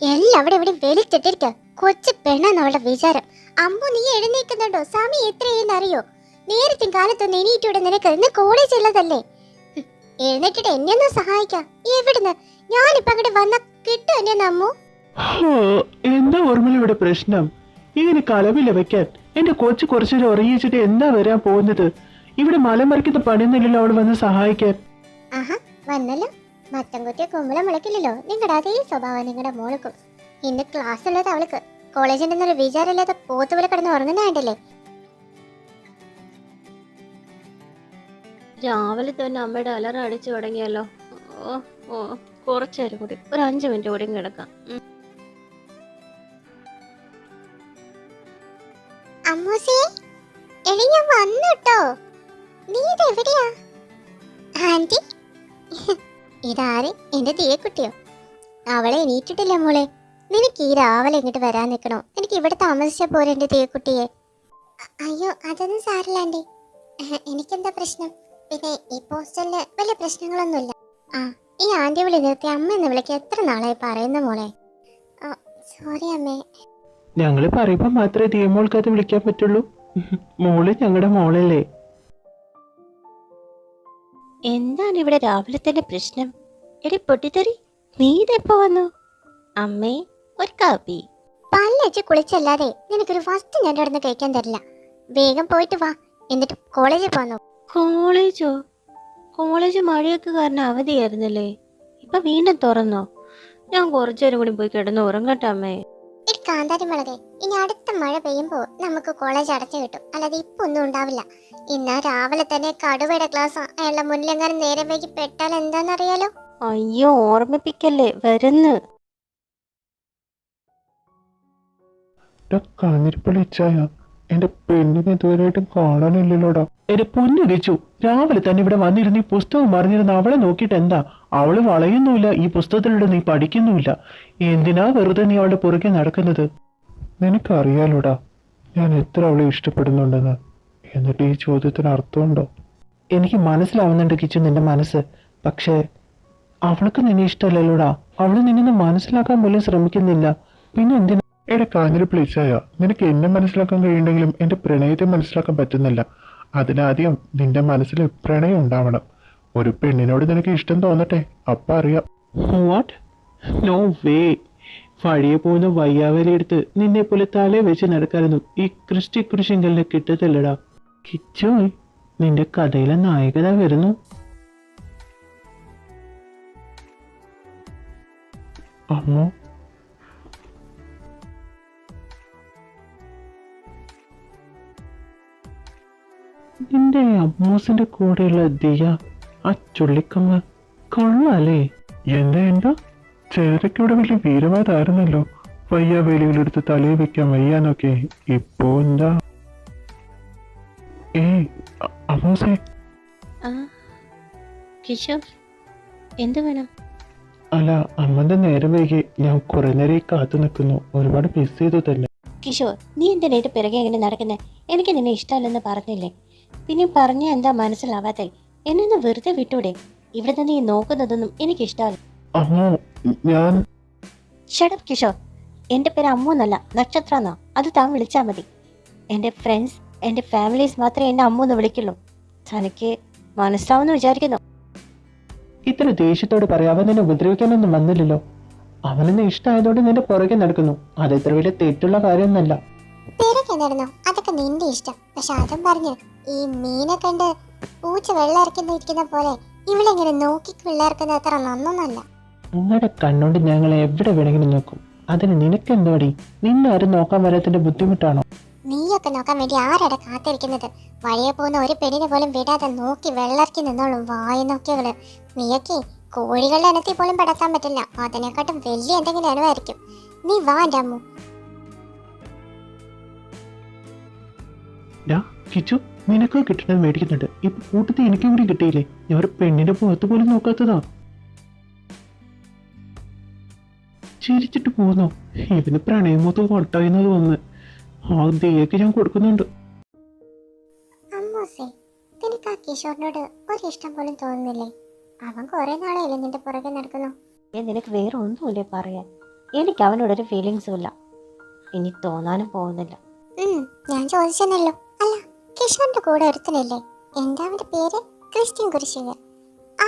എല്ലാം അവിടെ ഇവിടെ വലിച്ചിട്ടിരിക്ക. കൊച്ചു പെണ്ണാന്നവളുടെ വിചാരം. അമ്മു, നീ എഴുന്നേക്കുന്നുണ്ടോ? സമയം എത്രയെന്നറിയോ? നേരത്തെ കാലത്തൊന്ന് എണീറ്റൂടെ നിനക്ക്? ഇന്ന് കോളേജ് ഉള്ളതല്ലേ. എഴുന്നേറ്റിട്ട് എന്നെ ഒന്ന് സഹായിക്കാം. എവിടുന്ന്? ഞാനിപ്പോ അങ്ങോട്ട് വന്ന കിട്ടും എന്നെ അമ്മു. എന്താ ഓർമ്മ ഇവിടെ പ്രശ്നം? ഇങ്ങനെ കലവില വെക്കാൻ എന്റെ കൊച്ചു കുറച്ചേരം ഉറങ്ങിച്ചിട്ട് എന്താ വരാൻ പോകുന്നത്? ഇവിടെ മലമറിക്കുന്ന പണിയൊന്നുമില്ലല്ലോ അവൾ വന്ന് സഹായിക്കാൻ. ആഹാ, വന്നല്ലോ. മത്തം കുത്തിയ കുമ്പളം മുളക്കില്ലല്ലോ. നിങ്ങളുടെ അതേ സ്വഭാവം നിങ്ങളുടെ മോൾക്കും. ഇന്ന് ക്ലാസ് ഉള്ളത് അവൾക്ക്. കോളേജിന്റെ വിചാരമില്ലാതെ പോത്തുപോലെ കിടന്ന് ഉറങ്ങുന്നതല്ലേ. രാവിലെ തന്നെ അമ്മയുടെ അലറ അടിച്ചു തുടങ്ങിയല്ലോ. ഓ ഓ കുറച്ചേരം കൂടി, ഒരു 5 മിനിറ്റ് കൂടി കിടക്കാം. അമ്മൂസേ, എടി ഞാൻ വന്നുട്ടോ. നീ ഇതെവിടെയാ? ആന്റി, ഇതാര്? എന്റെ തീയക്കുട്ടിയോ? അവളെ എണീറ്റിട്ടില്ല മോളെ. നിനക്ക് ഈ രാവിലെ ഇങ്ങോട്ട് വരാൻ നിൽക്കണോ? എനിക്ക് ഇവിടെ താമസിച്ച പോരെ എന്റെ തീയക്കുട്ടിയെ. അയ്യോ, അതൊന്നും സാരില്ല ആന്റി. എനിക്കെന്താ പ്രശ്നം? പിന്നെ ഈ പോസ്റ്റലില് വലിയ പ്രശ്നങ്ങളൊന്നുമില്ല. ആ, ഈ ആന്റി വിളി നിർത്തി അമ്മ എന്ന് വിളിക്കാൻ എത്ര നാളായി പറയുന്ന മോളെ. സോറി അമ്മേ. ഞങ്ങള് പറയുമ്പോ മാത്രമേ തീയമോൾക്ക് അത് വിളിക്കാൻ പറ്റുള്ളൂ. മോള് ഞങ്ങളുടെ മോളല്ലേ. എന്താണ് ഇവിടെ രാവിലെ തന്നെ പ്രശ്നം? എടി പൊട്ടിത്തെറി, നീ ഇതെപ്പോ വന്നു? അമ്മേ, ഒരു കാപ്പി. പല്ലച്ച് കുളിച്ചല്ലാതെ നിനക്കൊരു വസ്തു ഞാൻ ഇവിടുന്ന് കഴിക്കാൻ തരില്ല. വേഗം പോയിട്ട് വാ, എന്നിട്ട് കോളേജിൽ പോന്നു. കോളേജോ? കോളേജ് മഴയൊക്കെ കാരണം അവധിയായിരുന്നല്ലേ, ഇപ്പൊ വീണ്ടും തുറന്നോ? ഞാൻ കുറച്ചേരം കൂടി പോയി കിടന്ന് ഉറങ്ങട്ടെ അമ്മേ. ഒരു കാന്താരി മുളകെ, ഇനി അടുത്ത മഴ പെയ്യുമ്പോ നമുക്ക് കോളേജ് അടച്ചു കിട്ടും. അല്ലാതെ ഇപ്പൊ ഒന്നും ഉണ്ടാവില്ല. ഇന്നാ രാവിലെ തന്നെ കടുവയുടെ ക്ലാസ്. അയാളുടെ മുന്നിലെങ്ങാനും നേരെ വൈകി പെട്ടാൽ എന്താണെന്നറിയാലോ. അയ്യോ, ഓർമ്മിപ്പിക്കല്ലേ, വരുന്ന്. കാഞ്ഞിരിപ്പള്ളിച്ചായ എന്റെ പെണ്ണിനെ ഇതുവരെയായിട്ടും കാണാനില്ലല്ലോടാ. എന്റെ പൊന്നിരിച്ചു, രാവിലെ തന്നെ ഇവിടെ വന്നിരുന്ന് ഈ പുസ്തകം മറിഞ്ഞിരുന്ന അവളെ നോക്കിയിട്ട് എന്താ? അവള് വളയുന്നുമില്ല, ഈ പുസ്തകത്തിലൂടെ നീ പഠിക്കുന്നുമില്ല. എന്തിനാ വെറുതെ നീ അവളുടെ പുറകെ നടക്കുന്നത്? നിനക്കറിയാലോടാ ഞാൻ എത്ര അവളെ ഇഷ്ടപ്പെടുന്നുണ്ടെന്ന്. എന്നിട്ട് ഈ ചോദ്യത്തിന് അർത്ഥമുണ്ടോ? എനിക്ക് മനസ്സിലാവുന്നുണ്ട് കിച്ചു നിന്റെ മനസ്സ്. പക്ഷേ അവൾക്ക് നിന്നെ ഇഷ്ടമല്ലല്ലോടാ. അവള് നിന്നെ മനസ്സിലാക്കാൻ പോലും ശ്രമിക്കുന്നില്ല. പിന്നെ എന്തിനാ? എന്റെ കാഞ്ഞിരി പ്ലീസായ, നിനക്ക് എന്നെ മനസ്സിലാക്കാൻ കഴിയുണ്ടെങ്കിലും എന്റെ പ്രണയത്തെ മനസ്സിലാക്കാൻ പറ്റുന്നില്ല. അതിനാദ്യം നിന്റെ മനസ്സിൽ പ്രണയം ഉണ്ടാവണം. ഒരു പെണ്ണിനോട് നിനക്ക് ഇഷ്ടം തോന്നട്ടെ, അപ്പ അറിയാം. വാട്ട്? No way. വഴിയെ പോകുന്ന വയ്യാവലി എടുത്ത് നിന്നെ പോലെ തലേ വെച്ച് നടക്കാനൊന്നും ഈ ക്രിസ്റ്റി കുരിശിങ്കലിനെ കിട്ടത്തില്ലടാ. കിച്ചോയ്, നിന്റെ കഥയിലെ നായകത വരുന്നു. അമ്മോ, നിന്റെ അമ്മൂസിന്റെ കൂടെയുള്ള ദിയ, ആ ചുള്ളിക്കമ്മ കൊള്ളാലേ. എന്താ ചേരക്കോടെ വലിയ വീരവാദായിരുന്നല്ലോ. വയ്യ വേലികളെടുത്ത് തലയിൽ വെക്കാൻ വയ്യാന്നൊക്കെ. ഇപ്പോ എന്താ? അമ്മൂസേ. കിഷോർ, എന്ത് വേണം? അല്ല, അമ്മന്റെ നേരം വൈകി. ഞാൻ കുറെ നേരം കാത്തു നിൽക്കുന്നു. ഒരുപാട് മിസ് ചെയ്തു തന്നെ. കിഷോർ, നീ എന്തിനായിട്ട് പിറകെ എങ്ങനെ നടക്കുന്നേ? എനിക്ക് നിന്നെ ഇഷ്ടമല്ലെന്ന് പറഞ്ഞില്ലേ? പിന്നെ പറഞ്ഞ എന്താ മനസ്സിലാവാതെ? എന്നെ വെറുതെ വിട്ടൂടെ? ഇവിടെ നിന്ന് നീ നോക്കുന്നതൊന്നും എനിക്ക് ഇഷ്ടമല്ല. അമ്മോ, ഞാൻ ഷടപ്പ് കിഷോർ. എൻ്റെ പേര് അമ്മു എന്നല്ല, നക്ഷത്ര എന്നാ. അത് താൻ വിളിച്ചാൽ മതി. എൻ്റെ ഫ്രണ്ട്സ്, എൻ്റെ ഫാമിലീസ് മാത്രമേ എന്നെ അമ്മു എന്ന് വിളിക്കുള്ളൂ. തനിക്ക് മനസ്സിലാവുമെന്ന് വിചാരിക്കുന്നു. ഇത്ര ദേഷ്യത്തോട് പറയാം. അവൻ നിന്നെ ഉപദ്രവിക്കാനൊന്നും വന്നില്ലല്ലോ. അവനെന്നെ ഇഷ്ടമായതുകൊണ്ട് നിന്റെ പുറകെ നടക്കുന്നു. അത് ഇത്ര വലിയ തെറ്റുള്ള കാര്യമൊന്നല്ല. തിരക്കെ നടന്നോ, അതൊക്കെ നിന്റെ ഇഷ്ടം. പക്ഷെ അതും പറഞ്ഞ് ഈ മീനെ കണ്ട് പൂച്ച വെള്ളമിറക്കുന്ന പോലെ ഇവളിങ്ങനെ നോക്കി വെള്ളമിറക്കുന്നത് അത്ര നന്നൊന്നല്ല. നിങ്ങളുടെ കണ്ണുകൊണ്ട് ഞങ്ങളെ എവിടെ വേണമെങ്കിലും നോക്കും. അതിന് നിനക്കെന്തോടി? നിന്നെ ആരും നോക്കാൻ വരാത്തിന്റെ ബുദ്ധിമുട്ടാണോ? നീയൊക്കെ നോക്കാൻ വേണ്ടി ആരാടെ കാത്തിരിക്കുന്നത്? വഴിയെ പോകുന്ന ഒരു പെണ്ണിനെ പോലും വിടാതെ നോക്കി വെള്ളർക്കി നിന്നോളും വായി നോക്കിയവള്. നീയൊക്കെ കോഴികളുടെ ഇനത്തിൽ പോലും പെടത്താൻ പറ്റില്ല. അതിനെക്കാട്ടും വലിയ എന്തെങ്കിലും ഇനമായിരിക്കും. നീ വാ എൻ്റെ അമ്മു. കിച്ചു, നിനക്ക് കിട്ടണത് മേടിക്കുന്നുണ്ട്. ഇപ്പൊ കൂട്ടത്തിൽ എനിക്കും കൂടി കിട്ടിയില്ലേ? ഞാൻ ഒരു പെണ്ണിന്റെ മുഖത്ത് പോലും നോക്കാത്തതാ. ചിരിച്ചിട്ട് പോന്നോ? ഇവന് പ്രണയമൊത്തും കൊട്ടായുന്നത് വന്ന് ആ ദേക്ക് ഞാൻ കൊടുക്കുന്നുണ്ട്. അമ്മൂസേ, നിനക്ക് ആ കിഷോറിനോട് ഒരിഷ്ടം പോലും തോന്നുന്നില്ലേ? അവൻ കുറെ നാളെയല്ലേ നിന്റെ പുറകെ നടക്കുന്നു. നിനക്ക് വേറെ ഒന്നുമില്ലേ പറയാൻ? എനിക്ക് അവനോടൊരു ഫീലിങ്സും ഇല്ല, ഇനി തോന്നാനും പോകുന്നില്ല. ഞാൻ ചോദിച്ചെന്നല്ലോ. അല്ല, കിഷോറിന്റെ കൂടെ ഒരുത്തനില്ലേ, എന്താ അവന്റെ പേര്? ക്രിസ്ത്യൻ കുരിശിങ്ങർ.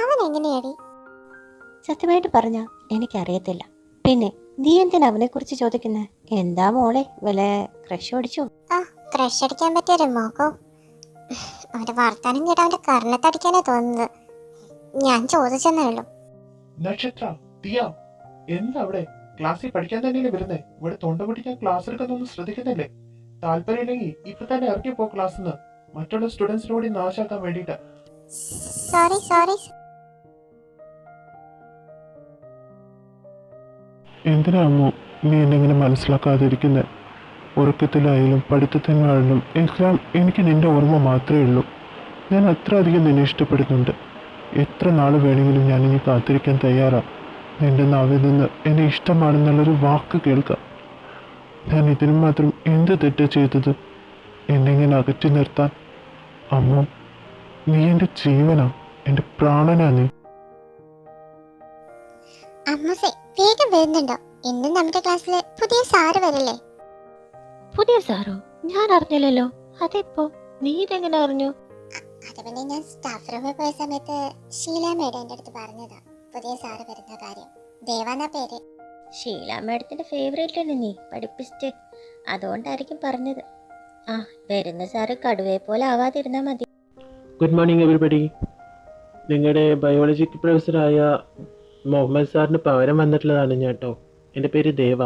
അവൻ എങ്ങനെയാടി? സത്യമായിട്ട് പറഞ്ഞാ എനിക്കറിയത്തില്ല. പിന്നെ നീ എന്തിനാ അവനെ കുറിച്ച് ചോദിക്കുന്നത്? എന്താ മോളെ, വല്ല ക്രഷ് അടിച്ചോ? ക്രഷ് അടിക്കാൻ പറ്റിയൊരു മോക്കോ? അവന്റെ വർത്താനം കേട്ട അവന്റെ കർണത്തടിക്കാനാ തോന്നുന്നത്. ഞാൻ ചോദിച്ചെന്നേ ഉള്ളൂ. നക്ഷത്ര, ദിയ, എന്താ അവിടെ? ക്ലാസ്സിൽ പഠിക്കാൻ തന്നെയല്ലേ വരുന്നേ? ഇവിടെ തൊണ്ട പിടിക്കാൻ ക്ലാസ് എടുക്കുന്നൊന്നും ശ്രദ്ധിക്കുന്നില്ലേ? താല്പര്യമില്ലെങ്കിൽ ഇപ്പൊ തന്നെ ഇറക്കി പോ ക്ലാസ്സിന്ന്. മറ്റുള്ള സ്റ്റുഡൻസിനോട് നാശാക്കാൻ വേണ്ടിട്ടാ. സോറി. എന്തിനാ അമ്മു നീ എന്നെങ്ങനെ മനസ്സിലാക്കാതിരിക്കുന്നത്? ഉറക്കത്തിലായാലും പഠിത്തത്തിനായാലും എല്ലാം എനിക്ക് നിന്റെ ഓർമ്മ മാത്രമേ ഉള്ളൂ. ഞാൻ അത്ര അധികം നിന്നെ ഇഷ്ടപ്പെടുന്നുണ്ട്. എത്ര നാൾ വേണമെങ്കിലും ഞാനിനി കാത്തിരിക്കാൻ തയ്യാറാ. നിന്റെ നാവിൽ നിന്ന് എന്നെ ഇഷ്ടമാണെന്നുള്ളൊരു വാക്ക് കേൾക്കാം. ഞാൻ ഇതിനു മാത്രം എന്ത് തെറ്റ് ചെയ്തത് എന്നെ ഇങ്ങനെ അകറ്റി നിർത്താൻ? അമ്മു, നീ എൻ്റെ ജീവനാ, എൻ്റെ പ്രാണനാ നീ. അമ്മൂസേ, വേഗം വരുന്നുണ്ടോ? ഇന്ന് നമ്മുടെ ക്ലാസ്സില് പുതിയ സാറ് വരില്ലേ? പുതിയ സാറോ? ഞാൻ അറിഞ്ഞില്ലല്ലോ. അതെപ്പോ? നീ ഇതെങ്ങനെ അറിഞ്ഞു? അത് പിന്നെ ഞാൻ സ്റ്റാഫ് റൂമിൽ പോയ സമയത്ത് ഷീല മേഡം എൻ്റെ അടുത്ത് പറഞ്ഞതാ പുതിയ സാറ് വരുന്ന കാര്യം. ദേവാന്നാ പേര്. ഷീല മാഡത്തിന്റെ ഫേവറേറ്റ് ആണ് നീ, പഠിപ്പിച്ചിട്ട്. അതുകൊണ്ടായിരിക്കും പറഞ്ഞത്. ആ, വരുന്ന സാറ് കടുവയെ പോലെ ആവാതിരുന്നാ മതി. Good morning everybody. നിങ്ങളുടെ ബയോളജിക്ക് പ്രൊഫസറായ മുഹമ്മദ് സാറിന് പകരം വന്നിട്ടുള്ളതാണ് ഞാൻ കേട്ടോ. എൻ്റെ പേര് ദേവ.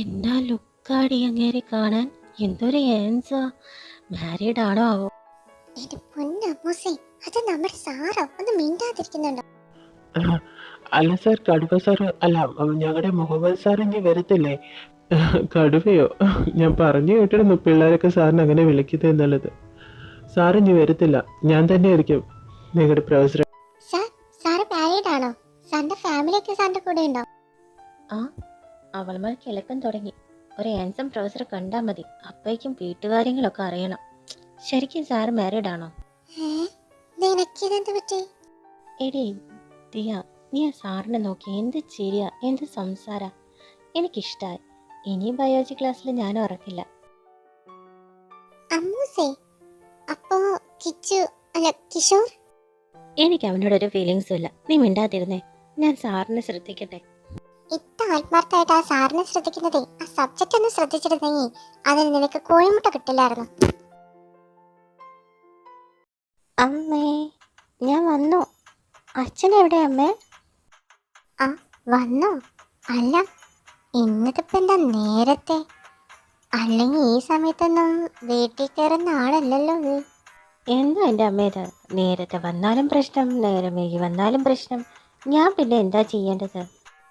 എന്നാ ലുക്കാടി അങ്ങേരെ കാണാൻ. എന്തൊരു ഏൻസാ. മാരീഡ് ആണോ ആവോ? എന്റെ പൊന്നമ്മൂസേ, അത് നമ്മുടെ സാറോ? ഒന്ന് മിണ്ടാതിരിക്കുന്നുണ്ടോ? അല്ല സാർ, കടുവ സാർ അല്ല, ഞങ്ങളുടെ മുഹമ്മദ് സാർ ഇനി വരത്തില്ലേ? കടുവയോ? ഞാൻ പറഞ്ഞു കേട്ടിരുന്നു പിള്ളേരൊക്കെ സാറിന് അങ്ങനെ വിളിക്കുന്നത് എന്നുള്ളത്. സാർ ഇനി വരത്തില്ല, ഞാൻ തന്നെ ആയിരിക്കും നിങ്ങളുടെ പ്രൊഫസർ. സാറ് മാരീഡ് ആണോ? സാറിന്റെ ഫാമിലിയൊക്കെ സാറിന്റെ കൂടെ ഉണ്ടോ? ആ, അവൾമാർ കിളക്കം തുടങ്ങി. ഒരു ആൻസം പ്രൊഫസർ കണ്ടാൽ മതി, അപ്പോഴേക്കും വീട്ടുകാര്യങ്ങളൊക്കെ അറിയണം. ശരിക്കും സാറ് മാരീഡ് ആണോ? നിനക്കിതെന്ത് പറ്റി? എടീ ദിയ, നീ ആ സാറിനെ നോക്കി എന്ത് ചിരിയാ, എന്ത് സംസാര. എനിക്കിഷ്ടായി. ഇനി ബയോളജി ക്ലാസ്സിൽ ഞാൻ ഉറക്കില്ല. അമ്മൂസേ, അപ്പോ കിച്ചു അല്ല കിഷോർ? എനിക്ക് അവനോടൊരു ഫീലിങ്സും ഇല്ല. നീ മിണ്ടാതിരുന്നേ, ഞാൻ സാറിനെ ശ്രദ്ധിക്കട്ടെ. ഇത്ര ആത്മാർത്ഥമായിട്ട് ആ സാറിനെ ശ്രദ്ധിക്കുന്നതേ, ആ സബ്ജക്റ്റ് ഒന്ന് ശ്രദ്ധിച്ചിരുന്നെങ്കിൽ അതിന് നിനക്ക് കോഴിമുട്ട കിട്ടില്ലായിരുന്നു. അമ്മേ, ഞാൻ വന്നു. അച്ഛൻ എവിടെ അമ്മേ? ആ, വന്നോ? അല്ല, ഇന്നതിപ്പോ എന്താ നേരത്തെ? അല്ലെങ്കിൽ ഈ സമയത്തൊന്നും വീട്ടിൽ കയറുന്ന ആളല്ലല്ലോ നീ. എന്താ എൻ്റെ അമ്മ ഇത്? നേരത്തെ വന്നാലും പ്രശ്നം, നേരം വൈകി വന്നാലും പ്രശ്നം. ഞാൻ പിന്നെ എന്താ ചെയ്യേണ്ടത്?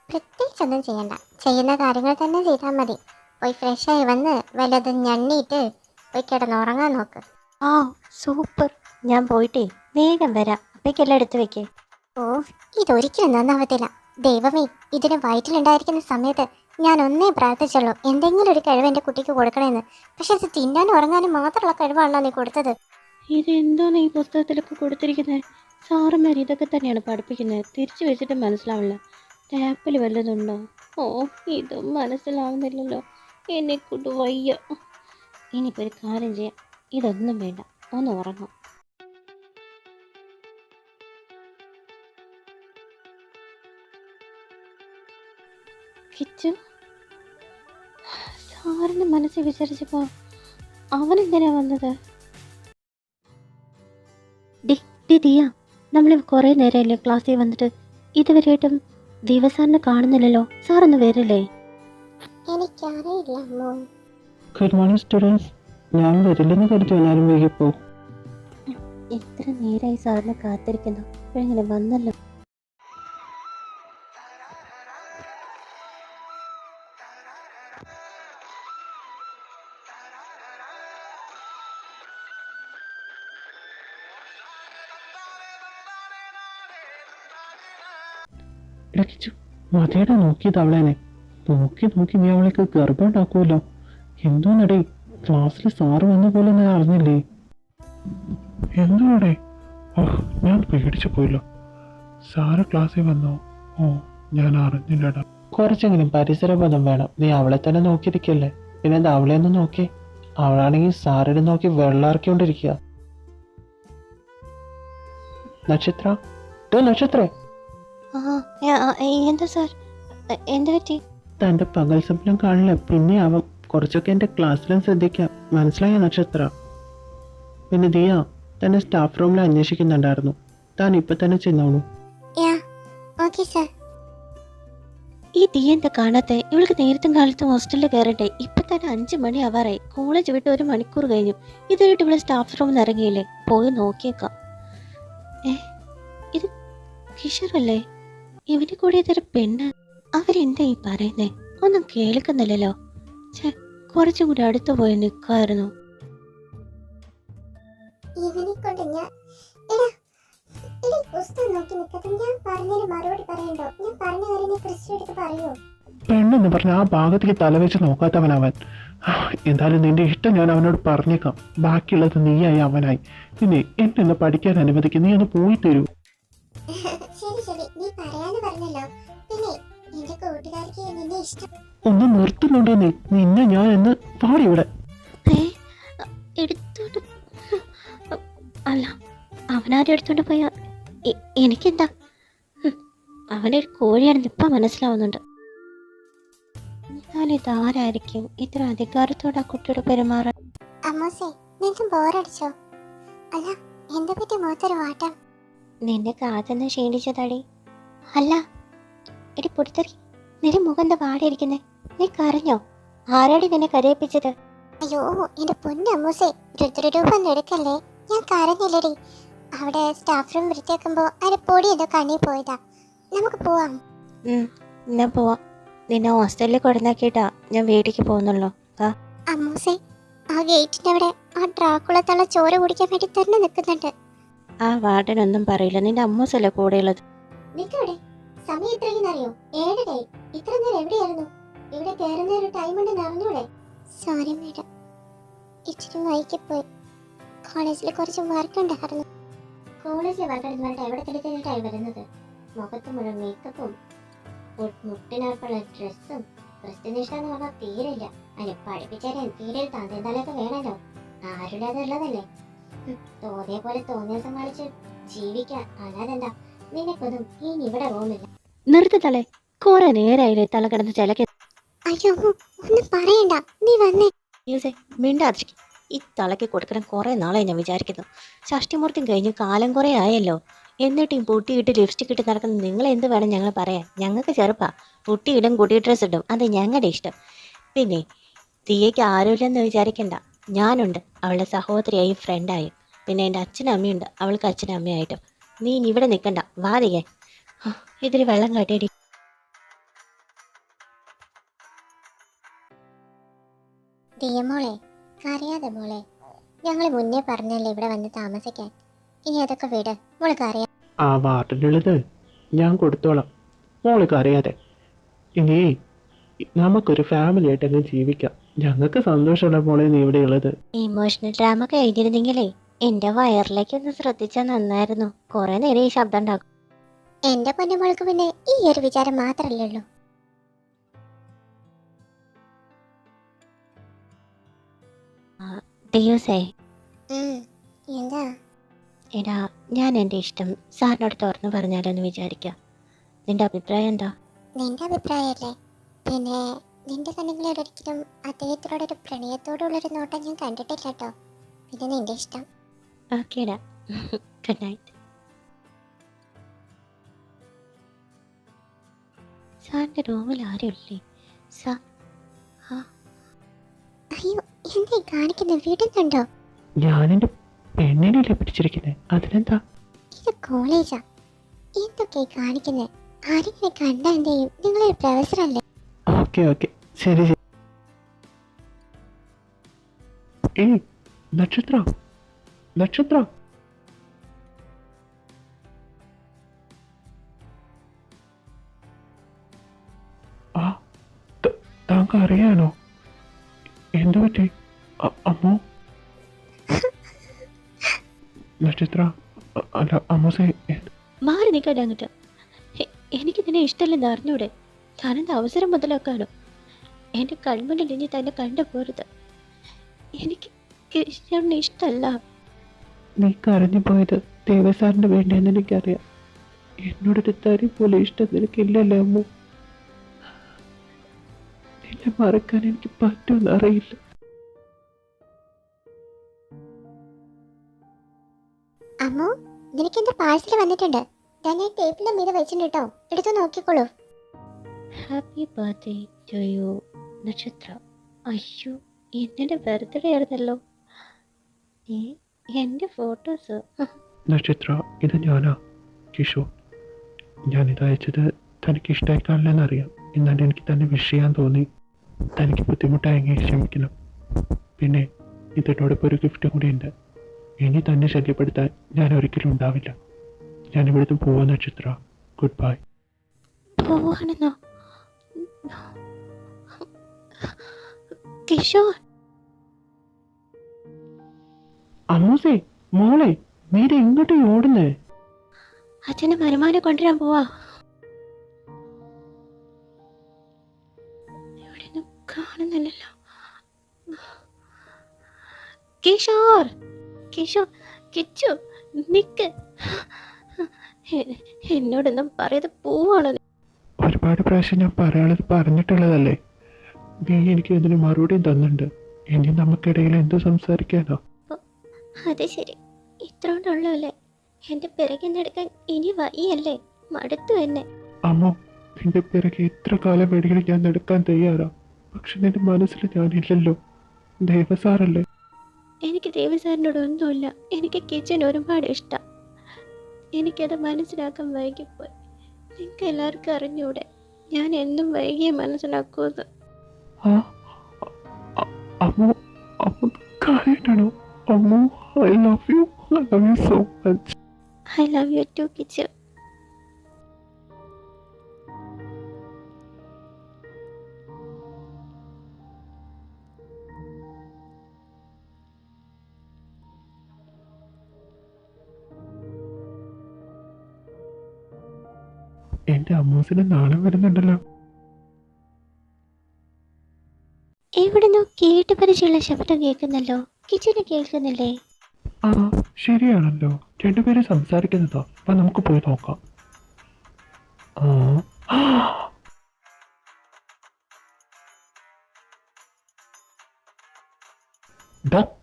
പ്രത്യേകിച്ചൊന്നും ചെയ്യണ്ട, ചെയ്യുന്ന കാര്യങ്ങൾ തന്നെ ചെയ്താൽ മതി. പോയി ഫ്രഷായി വന്ന് വല്ലതും ഞണ്ണിയിട്ട് പോയി കിടന്നുറങ്ങാൻ നോക്ക്. ആ, സൂപ്പർ. ഞാൻ പോയിട്ടേ വേഗം വരാം. അപ്പേക്കെല്ലാം എടുത്ത് വെക്കേ. ഓ, ഇതൊരിക്കലും നന്നാവത്തില്ല. ദൈവമേ, ഇതിന് വയറ്റിലുണ്ടായിരിക്കുന്ന സമയത്ത് ഞാൻ ഒന്നേ പ്രാർത്ഥിച്ചുള്ളൂ, എന്തെങ്കിലും ഒരു കഴിവ് എൻ്റെ കുട്ടിക്ക് കൊടുക്കണമെന്ന്. പക്ഷെ ഇത് തിന്നാനും ഉറങ്ങാനും മാത്രമുള്ള കഴിവാണല്ലോ നീ കൊടുത്തത്. ഇതെന്താണ് ഈ പുസ്തകത്തിലൊക്കെ കൊടുത്തിരിക്കുന്നത്? സാറുമാർ ഇതൊക്കെ തന്നെയാണ് പഠിപ്പിക്കുന്നത്. തിരിച്ചു വെച്ചിട്ട് മനസ്സിലാവില്ല. ടാപ്പിൽ വല്ലതുണ്ടോ? ഓ, ഇതും മനസ്സിലാവുന്നില്ലല്ലോ. എന്നെ കൊണ്ട് വയ്യ. ഇനിയിപ്പോൾ ഒരു കാര്യം ചെയ്യാം, ഇതൊന്നും വേണ്ട, ഒന്ന് ഉറങ്ങാം. കിച്ചു സാറിൻ്റെ മനസ്സിൽ വിചാരിച്ചപ്പോ അവനെന്തിനാ വന്നത്? ദിയ, നമ്മൾ കുറേ നേരമല്ലേ ക്ലാസ്സിൽ വന്നിട്ട്, ഇതുവരെയായിട്ടും ദിവസാറിനെ കാണുന്നില്ലല്ലോ. സാറൊന്ന് വരില്ലേ? എനിക്കറിയില്ല അമ്മോ. Good morning students. ഞാൻ വരില്ലെന്ന് കരുതി എല്ലാവരും വൈകിപ്പോ. എത്ര നേരമായി സാറിനെ കാത്തിരിക്കുന്നു, ഇപ്പോഴെങ്ങനെ വന്നല്ലോ. ഇടയ്ക്ക് മതിയുടെ നോക്കിയത് അവളേനെ നോക്കി നോക്കി നീ അവൾക്ക് ഗർഭം ഉണ്ടാക്കുമല്ലോ. എന്തോന്നടേ, ക്ലാസ്സിൽ സാറ് വന്ന പോലെ ഞാൻ അറിഞ്ഞില്ലേ? എന്തോടെ? ഓഹ്, ഞാൻ പേടിച്ചു പോയല്ലോ. സാറ് ക്ലാസ്സിൽ വന്നോ? ഓ, ഞാൻ അറിഞ്ഞില്ലടാ. കുറച്ചെങ്കിലും പരിസരബോധം വേണം. നീ അവളെ തന്നെ നോക്കിയിരിക്കല്ലേ, പിന്നെ എന്താ അവളെ ഒന്ന് നോക്കി. അവളാണെങ്കിൽ സാറിനെ നോക്കി വെള്ളാർക്കൊണ്ടിരിക്കുക. നക്ഷത്ര, നക്ഷത്രേ, എന്താ സാർ, എന്ത് പറ്റി? തന്റെ പകൽ സ്വപ്നം കാണില്ല, പിന്നെ അവൻ കുറച്ചൊക്കെ എന്റെ ക്ലാസ്സിലും ശ്രദ്ധിക്കാം. മനസ്സിലായ നക്ഷത്ര? പിന്നെ ദിയ തന്നെ സ്റ്റാഫ് റൂമിൽ അന്വേഷിക്കുന്നുണ്ടായിരുന്നു. താൻ ഇപ്പൊ തന്നെ ചെന്നോളൂ. Okay sir. ഈ തീ എന്താ കാണാത്തെ? ഇവൾക്ക് നേരത്തും കാലത്തും ഹോസ്റ്റലിൽ കയറട്ടെ. ഇപ്പൊ തന്നെ 5 മണി ആവാറായി. കോളേജ് വിട്ട് 1 മണിക്കൂർ കഴിഞ്ഞു. ഇതുവരെയായിട്ട് ഇവിടെ സ്റ്റാഫ് റൂമിൽ നിന്ന് ഇറങ്ങിയില്ലേ? പോയി നോക്കിയേക്കാം. ഇത് കിഷോറല്ലേ? ഇവന്റെ കൂടെ ഇതൊരു പെണ്ണ്. അവരെന്താ ഈ പറയുന്നേ? ഒന്നും കേൾക്കുന്നില്ലല്ലോ. കുറച്ചും കൂടി അടുത്ത് പോയി നിൽക്കായിരുന്നു. ഇവനെ കൊണ്ട് ഞാൻ പുസ്തകം നോക്കി നിൽക്കട്ടെ. ഞാൻ പറഞ്ഞതിന് മറുപടി പറയണ്ടോ? ഞാൻ പറഞ്ഞ കാര്യം നീ ക്രിസ്റ്റി എടുത്ത് പറയൂ. പെണ്ണെന്ന് പറഞ്ഞ ആ ഭാഗത്തേക്ക് തലവെച്ച് നോക്കാത്തവൻ അവൻ. എന്തായാലും നിന്റെ ഇഷ്ടം ഞാൻ അവനോട് പറഞ്ഞേക്കാം. ബാക്കിയുള്ളത് നീയായി അവനായി. പിന്നെ എന്നെ പഠിക്കാൻ അനുവദിക്കും. നീ ഒന്ന് പോയി തരൂ. ശരി, നീ പറയാന്ന് പറഞ്ഞല്ലോ. പിന്നെ എന്റെ കൂട്ടുകാർക്ക് നിന്നെ ഇഷ്ടം. ഒന്ന് നിർത്തുന്നുണ്ടോ നീ? നിന്നെ ഞാൻ എന്ന് പാടി ഇവിടെ. എടുത്തോണ്ട് അല്ല, അവനാരും എടുത്തോണ്ട് പോയാ എനിക്കെന്താ? അവനൊരു കോഴിയാണെന്ന് ഇപ്പൊ മനസ്സിലാവുന്നുണ്ട്. എന്നാലും ഇതാരായിരിക്കും ഇത്ര അധികാരത്തോടെ ആ കുട്ടിയോട് പെരുമാറാൻ? അമ്മൂസേ, നിനക്ക് ബോറടിച്ചോ? അല്ല, എന്റെ പറ്റി മുഖത്തൊരു വാട്ടം. നിന്റെ കാതെന്ന് ക്ഷീണിച്ചതടി. അല്ല എടി പൊടുത്തറി, നിന്റെ മുഖം എന്താ വാടിയിരിക്കുന്നേ? നീ കരഞ്ഞോ? ആരാടി നിന്നെ കരയിപ്പിച്ചത്? അയ്യോ എന്റെ പൊന്നമ്മൂസേ, രുദ്രരൂപം എടുക്കല്ലേ. ഞാൻ കരഞ്ഞില്ലടി. അവിടെ സ്റ്റാഫ് റൂം വൃത്തിയാക്കുമ്പോ അതിന്റെ പൊടി എന്തോ കണ്ണി പോയതാ. നമുക്ക് പോവാം. ഞാൻ പോവാം. നിന്നെ ഹോസ്റ്റലിൽ കൊടുന്നാക്കിയിട്ടാ ഞാൻ വീട്ടിലേക്ക് പോകുന്നുള്ളൂ. അമ്മൂസേ, ആ ഗേറ്റിന്റെ അവിടെ ആ ഡ്രാക്കുളത്തുള്ള ചോര കുടിക്കാൻ വേണ്ടി തന്നെ നിൽക്കുന്നുണ്ട്. ആ വാർഡനൊന്നും പറയില്ല. നിന്റെ അമ്മൂസല്ലേ കൂടെയുള്ളത്. നിക്കവിടെ. സമയം എത്രയെന്നറിയോ? 7:30. ഇത്ര നേരം എവിടെയായിരുന്നു? ഇവിടെ കയറുന്ന ഒരു ടൈം ഉണ്ടെന്ന് അറിഞ്ഞൂടെ? സോറി മേഡം, ഇച്ചിരി വൈകിപ്പോയി. കോളേജിൽ കുറച്ച് വർക്ക് ഉണ്ടായിരുന്നു. കോളേജിൽ വർക്ക് എടുത്ത് എവിടെ തെളിഞ്ഞിട്ടായി വരുന്നത്? മുഖത്ത് മുഴുവൻ മേക്കപ്പും മുട്ടിനൊക്കെയുള്ള ഡ്രസ്സും ക്രിസ്ത്യനിഷ്ട എന്ന് പറഞ്ഞാൽ തീരില്ല. അതിന് പഠിപ്പിച്ചാലും തീരെ തന്തേന്താലൊക്കെ വേണല്ലോ. ആരുടേതുള്ളതല്ലേ? തോന്നിയ പോലെ തോന്നിയ ദിവസം കളിച്ച് ജീവിക്കാൻ. അല്ലാതെന്താ? നിനക്കൊന്നും ഇനി ഇവിടെ റൂമില്ല. നിർത്തല്ലേ, കുറെ നേരായില്ലേ തല കിടന്ന് ചിലക്ക്. അയ്യോ ഒന്നും പറയണ്ട, നീ വന്നേ. മിണ്ടാതിരിക്കും. ഈ തലയ്ക്ക് കൊടുക്കണം കുറെ നാളായി ഞാൻ വിചാരിക്കുന്നു. ഷഷ്ടിമൂർത്തിയും കഴിഞ്ഞ് കാലം കുറെ ആയല്ലോ. എന്നിട്ടും പൊട്ടിയിട്ട് ലിപ്സ്റ്റിക് ഇട്ട് നടക്കുന്ന നിങ്ങൾ എന്ത് വേണം ഞങ്ങൾ പറയാൻ? ഞങ്ങൾക്ക് ചെറുപ്പാ. പൊട്ടിയിടും, കുട്ടി ഡ്രസ് ഇടും, അത് ഞങ്ങളുടെ ഇഷ്ടം. പിന്നെ തീയയ്ക്ക് ആരുമില്ലെന്ന് വിചാരിക്കണ്ട, ഞാനുണ്ട്. അവളുടെ സഹോദരിയായും ഫ്രണ്ടായും. പിന്നെ എൻ്റെ അച്ഛനും അമ്മയുണ്ട്, അവൾക്ക് അച്ഛനും അമ്മയായിട്ടും. നീ ഇനി ഇവിടെ നിൽക്കണ്ട, വാതികെ. ഇതിൽ വെള്ളം കാട്ടിയടി. ദിയമോളെ, കരയാതെ മോളെ. ഞങ്ങൾ മുന്നേ പറഞ്ഞല്ലേ ഇവിടെ വന്ന് താമസിക്കാൻ. ഇനി അതൊക്കെ വിട്, മോൾക്ക് അറിയാം. ആ വാർഡിനുള്ളത് ഞാൻ കൊടുത്തോളാം. മോൾക്ക് അറിയാതെ ഇനി നമുക്കൊരു ഫാമിലി ആയിട്ടങ്ങ് ജീവിക്കാം. ഞങ്ങൾക്ക് സന്തോഷമുള്ള മോളെ നീ ഇവിടെ ഉള്ളത്. ഇമോഷണൽ ഡ്രാമ കഴിഞ്ഞിരുന്നെങ്കിലേ എൻ്റെ വയറിലേക്ക് ഒന്ന് ശ്രദ്ധിച്ചാൽ നന്നായിരുന്നു. കുറെ നേരം ഈ ശബ്ദം ഉണ്ടാക്കും. എന്റെ പൊന്നുമോൾക്ക് പിന്നെ ഈ ഒരു വിചാരം മാത്രല്ലേ ഉള്ളൂ. ഡിയൂസേ, എന്താ? എടാ, ഞാൻ എൻ്റെ ഇഷ്ടം സാറിനോട് തുറന്നു പറഞ്ഞാലോന്ന് വിചാരിക്കാം. നിന്റെ അഭിപ്രായം എന്താ? നിന്റെ അഭിപ്രായമല്ലേ? പിന്നെ നിന്റെ കണ്ണുകളിൽ ഒരിക്കലും അദ്ദേഹത്തിനോടൊരു പ്രണയത്തോടുള്ളൊരു നോട്ടം ഞാൻ കണ്ടിട്ടില്ല കേട്ടോ. പിന്നെ നിന്റെ ഇഷ്ടം. ഓക്കേടാ, ഗുഡ് നൈറ്റ്. സാറിൻ്റെ റൂമിൽ ആരുമില്ലേ? സാർ, അയ്യോ എന്തേ കാണിക്കുന്നത്? വിടുന്നുണ്ടോ? ഞാനെന്റെ പെണ്ണിനല്ലേ പിടിച്ചിരിക്കുന്നത്, അതിനെന്താ? ഇത് കോളേജാ. എന്തൊക്കെ കാണിക്കുന്നത്? ആരെങ്കിലും കണ്ടാ എന്ത് ചെയ്യും? നിങ്ങളൊരു പ്രൊഫസറല്ലേ? ഓക്കെ ശരി. ഏയ് നക്ഷത്ര, ആ താങ്കൾ അറിയാനോ? എന്തു പറ്റി? അമ്മോ നക്ഷത്ര, അല്ല അമ്മസേ. മാറി നിൽക്കട്ടെ അങ്ങോട്ട്. എനിക്ക് നിന്നെ ഇഷ്ടമല്ലെന്ന് അറിഞ്ഞൂടെ? താനെന്ത് അവസരം മുതലാക്കാണോ? എൻ്റെ കൺമുന്നിൽ ഇനി തന്നെ കണ്ടുപോരുത്. എനിക്ക് കിഷോറിനെ ഇഷ്ടമല്ല. നീ കരഞ്ഞു പോയത് ദേവസാറിന് വേണ്ടിയെന്ന് എനിക്കറിയാം. എന്നോടൊരു തരി പോലെ ഇഷ്ടം നിനക്കില്ലല്ലേ അമ്മു. നിന്നെ മറക്കാൻ എനിക്ക് പറ്റുമെന്ന് അറിയില്ല. അമ്മു, നിനക്ക് എന്റെ പാഴ്സൽ വന്നിട്ടുണ്ട്. ഞാൻ ഈ ടേബിളിന്റെ മീതെ വെച്ചിട്ടുണ്ട് കേട്ടോ, എടുത്തു നോക്കിക്കോളൂ. ഹാപ്പി ബർത്ത്ഡേ ടു യു നക്ഷത്ര. അയ്യോ, എന്നെ ബർത്ത്ഡേ ആയിരുന്നല്ലോ. എൻ്റെ ഫോട്ടോസ്. നക്ഷത്ര, ഇത് ഞാനാ കിഷോർ. ഞാനിത് അയച്ചത് തനിക്ക് ഇഷ്ടമായി കാണില്ലെന്നറിയാം. എന്നാലും എനിക്ക് തന്നെ വിഷ് ചെയ്യാൻ തോന്നി. തനിക്ക് ബുദ്ധിമുട്ടായെങ്കിൽ ക്ഷമിക്കണം. പിന്നെ ഇതിനോടൊപ്പം ഒരു ഗിഫ്റ്റ് കൂടി ഉണ്ട്. ഇനി തന്നെ ശല്യപ്പെടുത്താൻ ഞാൻ ഒരിക്കലും ഉണ്ടാവില്ല. ഞാൻ ഇവിടുന്ന് പോവാ നക്ഷത്ര. Good bye. പോവാണെന്നോ? കിഷോർ. അമ്മൂസേ, മോളെ, നീര് എങ്ങോട്ട് ഓടുന്നേ? അച്ഛൻ്റെ മരുമാനെ കൊണ്ടുവരാൻ പോവാ. എവിടെയൊന്നും കാണുന്നില്ലല്ലോ. കിഷോർ, കിഷോർ, കിച്ചു, നിക്ക്. എന്നോടൊന്നും പറയാതെ പോവാണ്. ഒരുപാട് പ്രാവശ്യം ഞാൻ പറയാനുള്ളത് പറഞ്ഞിട്ടുള്ളതല്ലേ. നീ എനിക്ക് ഇതിന് മറുപടിയും തന്നിട്ടുണ്ട്. ഇനി നമുക്കിടയിൽ എന്ത് സംസാരിക്കാനോ? അത് ശരി, ഇത്രകൊണ്ടുള്ളല്ലേ. എൻ്റെ പിറകെ നടക്കാൻ ഇനി വയ്യല്ലേ? മടുത്തു എന്നെ. അമ്മ, നിന്റെ പിറകെ എത്ര കാലം വേണമെങ്കിലും ഞാൻ നടക്കാൻ തയ്യാറാ. പക്ഷെ നിന്റെ മനസ്സിൽ ഞാനില്ലല്ലോ. ദേവസാറല്ലേ? എനിക്ക് ദേവസാറിനോട് ഒന്നുമില്ല. എനിക്ക് കിച്ചൻ ഒരുപാട് ഇഷ്ടം. എനിക്കത് മനസ്സിലാക്കാൻ വൈകിപ്പോയി. നിങ്ങൾക്ക് എല്ലാവർക്കും അറിഞ്ഞൂടെ ഞാൻ എന്നും വൈകിയേ മനസ്സിലാക്കൂത്. അമ്മ, അമ്മ കാര്യമായിട്ടാണോ? അമ്മ, I love you so much. I love you too Kichu. എന്റെ അമ്മൂസിന് നാളെ വരുന്നുണ്ടല്ലോ. എവിടുന്നോ കേട്ട് പരിചയമുള്ള ശബ്ദം കേൾക്കുന്നല്ലോ. കിച്ചന് കേൾക്കുന്നില്ലേ? ആ, ശരിയാണല്ലോ. രണ്ടുപേരും സംസാരിക്കുന്നതോ? അപ്പൊ നമുക്ക് പോയി നോക്കാം.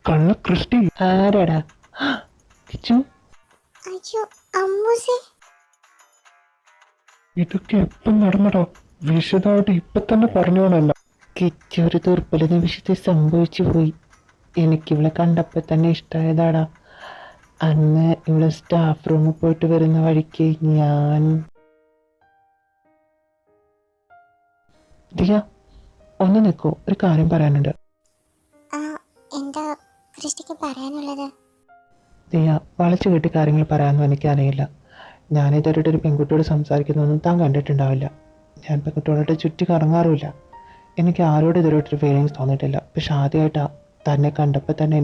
കള്ള ക്രിസ്റ്റി. ആരാടാ? കിച്ചു, അയ്യോ അമ്മൂസേ, ഇതൊക്കെ എപ്പം നടന്നടോ? വിശദമായിട്ട് ഇപ്പൊ തന്നെ പറഞ്ഞോണല്ല. കിച്ചു ഒരു ദുർബല നിമിഷത്തിൽ സംഭവിച്ചു പോയി. എനിക്കിവളെ കണ്ടപ്പോൾ തന്നെ ഇഷ്ടമായതാടാ. അന്ന് ഇവിടെ സ്റ്റാഫ് റൂമിൽ പോയിട്ട് വരുന്ന വഴിക്ക് ഞാൻ ദിയ ഒന്ന് നിൽക്കൂ, ഒരു കാര്യം പറയാനുണ്ട്. എന്താ ക്രിസ്റ്റിക്ക് പറയാനുള്ളത്? ദിയ, വളച്ചു കെട്ടി കാര്യങ്ങൾ പറയാനൊന്നും എനിക്കറിയില്ല. ഞാനിതൊരു ഒരു പെൺകുട്ടിയോട് സംസാരിക്കുന്നൊന്നും താൻ കണ്ടിട്ടുണ്ടാവില്ല. ഞാൻ പെൺകുട്ടിയോടെ ചുറ്റി കറങ്ങാറുമില്ല. എനിക്ക് ആരോടും ഇതൊരു ഫീലിങ്സ് തോന്നിയിട്ടില്ല. പക്ഷെ ആദ്യമായിട്ടാണ് തന്നെ കണ്ടപ്പോൾ തന്നെ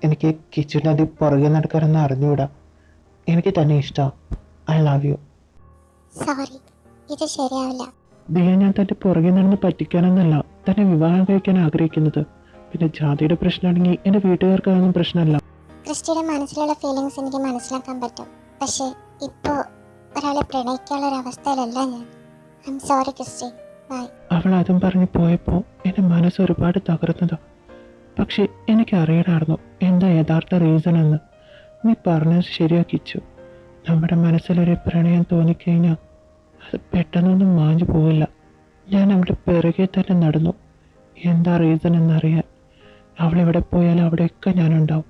എനിക്ക് കിച്ചണിൽ അത് പുറകെ നടക്കാറൊന്നും അറിഞ്ഞുകൂടാ. എനിക്ക് തന്നെ ഇഷ്ടമാണ്. I love U. സോറി, ഇത് ശരിയാവില്ല. ദിയ, ഞാൻ തൻ്റെ പുറകെ നടന്ന് പറ്റിക്കാനൊന്നല്ല തന്നെ വിവാഹം കഴിക്കാൻ ആഗ്രഹിക്കുന്നത്. പിന്നെ ജാതിയുടെ പ്രശ്നമാണെങ്കിൽ എൻ്റെ വീട്ടുകാർക്കാണെന്നും പ്രശ്നമല്ല. ക്രിസ്റ്റിയുടെ മനസ്സിലുള്ള ഫീലിങ്സ് എനിക്ക് മനസ്സിലാക്കാൻ പറ്റും. പക്ഷേ ഇപ്പോൾ ഒരാളെ പ്രണയിക്കാനുള്ള ഒരവസ്ഥയിലല്ല ഞാൻ. I am sorry Christy, bye. അവൾ അതും പറഞ്ഞ് പോയപ്പോൾ എൻ്റെ മനസ്സ് ഒരുപാട് തകർന്നതാ. പക്ഷെ എനിക്കറിയണമായിരുന്നു എന്താ യഥാർത്ഥ റീസൺ എന്ന്. നീ പറഞ്ഞത് ശരിയാക്കിച്ചു. നമ്മുടെ മനസ്സിലൊരു പ്രണയം തോന്നിക്കഴിഞ്ഞാൽ അത് പെട്ടെന്നൊന്നും മാഞ്ഞു പോവില്ല. ഞാൻ അവളുടെ പിറകെ തന്നെ നടന്നു, എന്താ റീസൺ എന്നറിയാൻ. അവളെവിടെ പോയാലും അവിടെയൊക്കെ ഞാനുണ്ടാവും.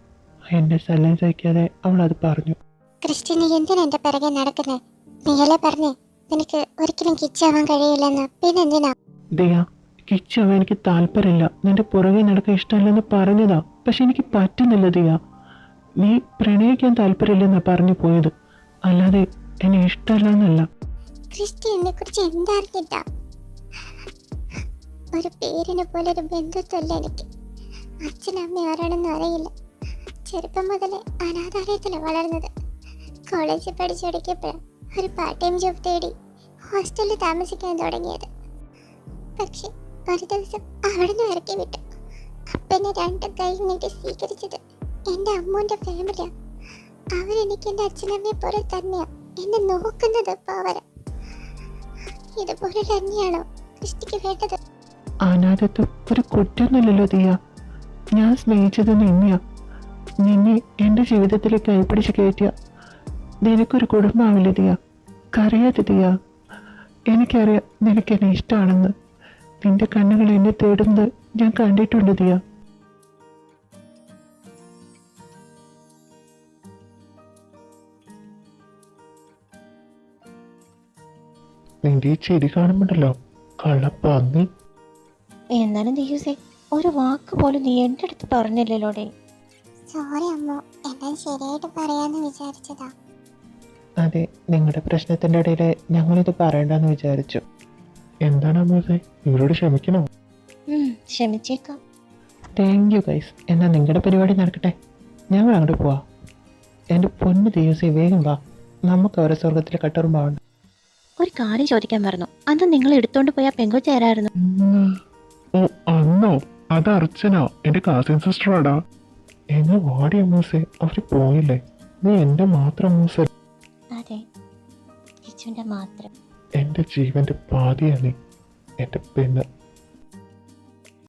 എന്നെ ശല്യം സഹിക്കാതെ അവൾ അത് പറഞ്ഞു. ക്രിസ്റ്റി, നീ എന്തിനാ എൻ്റെ പിറകെ നടക്കുന്നത്? നീയല്ലേ പറഞ്ഞേ നിനക്ക് ഒരിക്കലും കിച്ചാവാൻ കഴിയില്ലെന്ന്. പിന്നെ എന്തിനാ? ദിയ, കിച്ചാവാൻ എനിക്ക് താല്പര്യമില്ല. നിന്റെ പുറകെ നടക്കാൻ ഇഷ്ടമല്ലെന്ന് പറഞ്ഞതാ. പക്ഷെ എനിക്ക് പറ്റുന്നില്ല ദിയ. നീ പ്രണയിക്കാൻ താല്പര്യമില്ലെന്നാ പറഞ്ഞു പോയത്, അല്ലാതെ എന്നെ ഇഷ്ടമല്ല എന്നല്ല. ക്രിസ്റ്റി എന്നെ കുറിച്ച് എന്താ അറിഞ്ഞിട്ടാ? ഒരു പേരിനെ പോലെ ഒരു ബന്ധുത്വമല്ല എനിക്ക്. അച്ഛനമ്മ ആരാണെന്ന് അറിയില്ല. ചെറുപ്പം മുതലേ അനാഥാലയത്തിലാണ് വളർന്നത്. കോളേജിൽ പഠിച്ചൊടുക്കിയപ്പോഴാണ് ഒരു പാർട്ട് ടൈം ജോബ് തേടി ഹോസ്റ്റലിൽ താമസിക്കാൻ തുടങ്ങിയത്. പക്ഷെ ഒരു ദിവസം അവിടെ നിന്ന് ഇറക്കി വിട്ടു. അപ്പനെ രണ്ട് കൈ നീട്ടി സ്വീകരിച്ചത് എൻ്റെ അമ്മൂൻ്റെ ഫാമിലിയാണ്. അവരെനിക്ക് എൻ്റെ അച്ഛനമ്മയെ പോലെ തന്നെയാണ് എന്നെ നോക്കുന്നത്. പവര ഇതുപോലെ തന്നെയാണോ ക്രിസ്റ്റിക്ക് വേണ്ടത്? അനാഥത്വം ഒരു കുറ്റമൊന്നുമില്ലല്ലോ ദിയ. ഞാൻ സ്നേഹിച്ചത് നിന്നെയാ. നിന്നെ എൻ്റെ ജീവിതത്തിലേക്ക് കൈപ്പിടിച്ച് കയറ്റിയ നിനക്കൊരു കുടുംബമാവില്ല ദിയ. കരയാതെ ദിയ. എനിക്കറിയാം നിനക്ക് എന്നെ ഇഷ്ടമാണെന്ന്. നിന്റെ കണ്ണുകൾ എന്നെ തേടുന്നത് ഞാൻ കണ്ടിട്ടുണ്ട് ദിയ. നിന്റെ ഈ ചെടി കാണുമ്പോണ്ടല്ലോ കള്ളപ്പന്നി. എന്നാലും ദിയൂസേ, ഒരു വാക്ക് പോലും നീ എൻ്റെ അടുത്ത് പറഞ്ഞില്ലല്ലോടെ. സോറി അമ്മ, എല്ലാം ശരിയായിട്ട് പറയാന്ന് വിചാരിച്ചതാ. അതെ, നിങ്ങളുടെ പ്രശ്നത്തിൻ്റെ ഇടയിൽ ഞങ്ങളിത് പറയണ്ടെന്ന് വിചാരിച്ചു. എന്താണ് അമ്മൂസേ, ഇവരോട് ക്ഷമിക്കണോ? ക്ഷമിച്ചേക്കാം. Thank you guys. എന്നാൽ നിങ്ങളുടെ പരിപാടി നടക്കട്ടെ, ഞങ്ങൾ അങ്ങോട്ട് പോവാം. എൻ്റെ പൊന്ന് ദിവസം വേഗം വാ, നമുക്ക് അവരെ സ്വർഗത്തിൽ കട്ടറുമ്പാവണം. ഒരു കാര്യം ചോദിക്കാൻ പറഞ്ഞു. അന്ന് നിങ്ങൾ എടുത്തോണ്ട് പോയ പെങ്കൊച്ചായിരുന്നു. ഓ അന്നോ? അത് അർച്ചന, എൻ്റെ കസിൻ സിസ്റ്ററാടാ. എന്നാ വാടി അമ്മൂസേ, അവർ പോയില്ലേ? നീ എൻ്റെ മാത്രം അമ്മൂസേ. അതെ, കിച്ചുവിൻ്റെ മാത്രം. എൻ്റെ ജീവൻ്റെ പാതിയാ നീ, എൻ്റെ പെണ്ണ്.